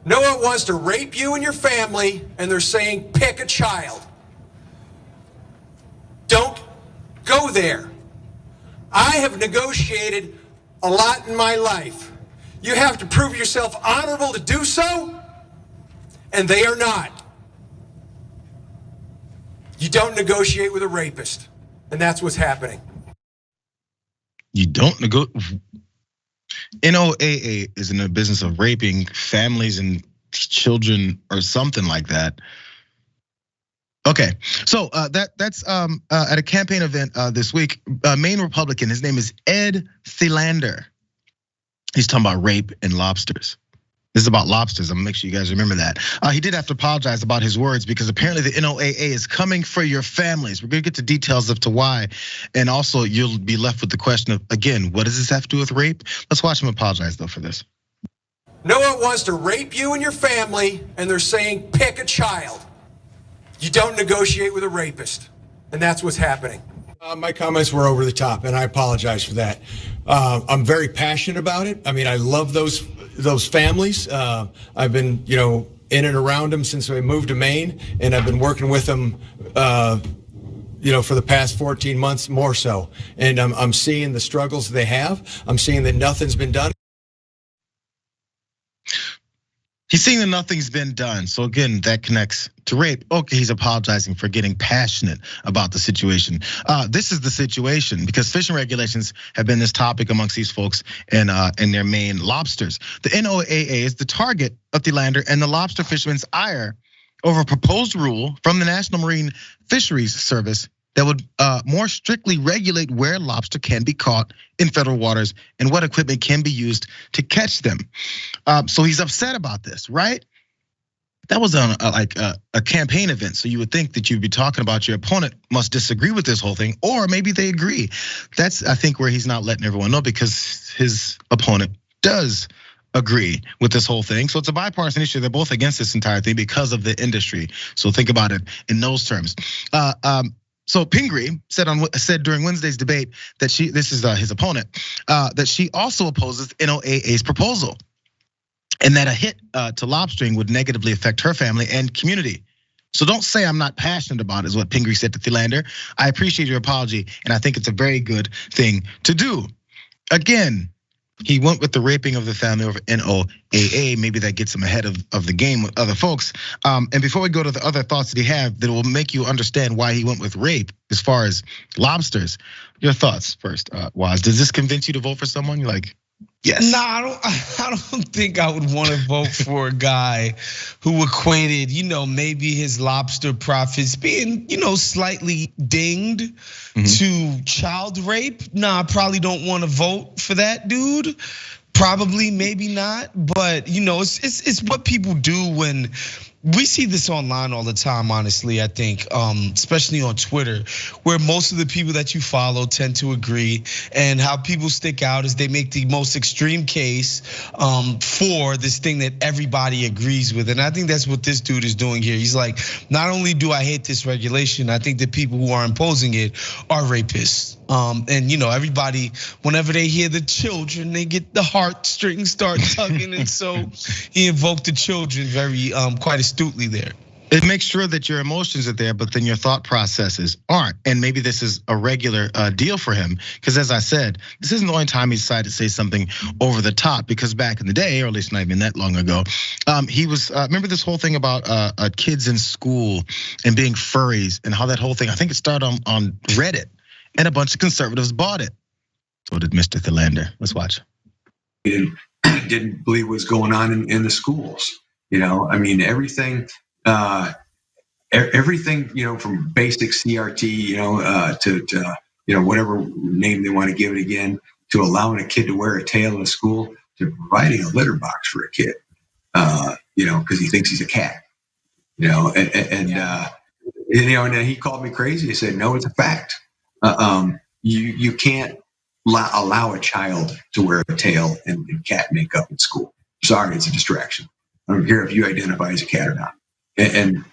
NOAA wants to rape you and your family, and they're saying pick a child. Don't go there. I have negotiated a lot in my life. You have to prove yourself honorable to do so, and they are not. You don't negotiate with a rapist, and that's what's happening. You don't negotiate. NOAA is in the business of raping families and children or something like that. Okay, so that's at a campaign event this week. Maine Republican, his name is Ed Thelander. He's talking about rape and lobsters. This is about lobsters. I'm gonna make sure you guys remember that. He did have to apologize about his words because apparently the NOAA is coming for your families. We're gonna get to details as to why. And also you'll be left with the question of, again, what does this have to do with rape? Let's watch him apologize though for this. NOAA wants to rape you and your family, and they're saying pick a child. You don't negotiate with a rapist, and that's what's happening. My comments were over the top, and I apologize for that. I'm very passionate about it. I mean, I love those families. I've been, in and around them since I moved to Maine, and I've been working with them, for the past 14 months more so. And I'm seeing the struggles they have. I'm seeing that nothing's been done. He's saying that nothing's been done. So again, that connects to rape. Okay, he's apologizing for getting passionate about the situation. This is the situation because fishing regulations have been this topic amongst these folks and their Maine lobsters. The NOAA is the target of Thelander and the lobster fishermen's ire over a proposed rule from the National Marine Fisheries Service that would more strictly regulate where lobster can be caught in federal waters and what equipment can be used to catch them. So he's upset about this, right? That was on a campaign event. So you would think that you'd be talking about your opponent must disagree with this whole thing, or maybe they agree. That's, I think, where he's not letting everyone know because his opponent does agree with this whole thing. So it's a bipartisan issue. They're both against this entire thing because of the industry. So think about it in those terms. So Pingree said during Wednesday's debate that this is his opponent, that she also opposes NOAA's proposal, and that a hit to lobstering would negatively affect her family and community. So don't say I'm not passionate about it, is what Pingree said to Thelander. I appreciate your apology, and I think it's a very good thing to do. Again, he went with the raping of the family over NOAA. Maybe that gets him ahead of the game with other folks. And before we go to the other thoughts that he had that will make you understand why he went with rape as far as lobsters, your thoughts first, Waz. Does this convince you to vote for someone? You're like, yes. No, I don't think I would want to vote for a guy who equated, maybe his lobster profits being, slightly dinged to child rape. Nah, I probably don't want to vote for that dude. Probably, maybe not, but it's what people do when we see this online all the time, honestly, I think, especially on Twitter, where most of the people that you follow tend to agree, and how people stick out is they make the most extreme case for this thing that everybody agrees with. And I think that's what this dude is doing here. He's like, not only do I hate this regulation, I think the people who are imposing it are rapists. And everybody, whenever they hear the children, they get the heartstrings start tugging. And so he invoked the children very quite astutely there. It makes sure that your emotions are there, but then your thought processes aren't. And maybe this is a regular deal for him. Because as I said, this isn't the only time he decided to say something over the top, because back in the day, or at least not even that long ago, he was, remember this whole thing about kids in school and being furries and how that whole thing, I think it started on Reddit. And a bunch of conservatives bought it. So did Mr. Thelander. Let's watch. Didn't believe what was going on in the schools. I mean, everything, from basic CRT, to whatever name they want to give it again, to allowing a kid to wear a tail in a school, to providing a litter box for a kid, because he thinks he's a cat, and then he called me crazy. He said, no, it's a fact. You can't allow a child to wear a tail and cat makeup in school. Sorry, it's a distraction. I don't care if you identify as a cat or not. And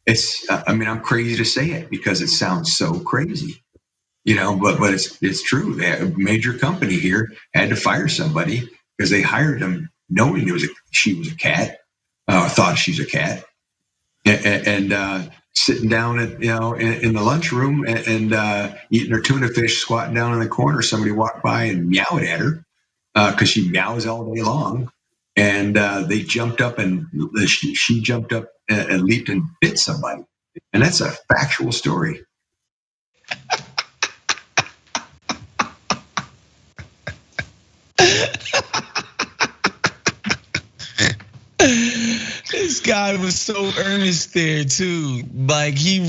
it's, I'm crazy to say it because it sounds so crazy, but it's true. A major company here had to fire somebody because they hired them knowing she was a cat, thought she was a cat, and sitting down at in the lunchroom and eating her tuna fish, squatting down in the corner. Somebody walked by and meowed at her because she meows all day long, and they jumped up and she jumped up and leaped and bit somebody, and that's a factual story. This guy was so earnest there too. Like he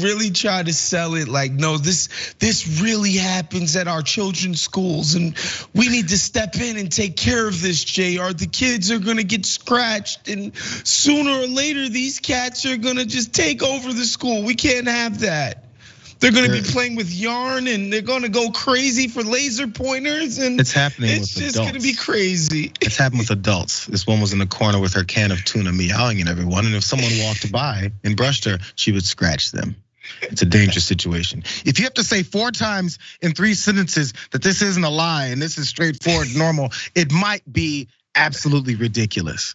really tried to sell it like, no, this really happens at our children's schools and we need to step in and take care of this, Jayar. The kids are gonna get scratched and sooner or later these cats are gonna just take over the school. We can't have that. They're gonna be playing with yarn and they're gonna go crazy for laser pointers and it's happening with adults. It's just gonna be crazy. It's happening with adults. This one was in the corner with her can of tuna meowing at everyone. And if someone walked by and brushed her, she would scratch them. It's a dangerous situation. If you have to say 4 times in 3 sentences that this isn't a lie and this is straightforward, normal, it might be absolutely ridiculous.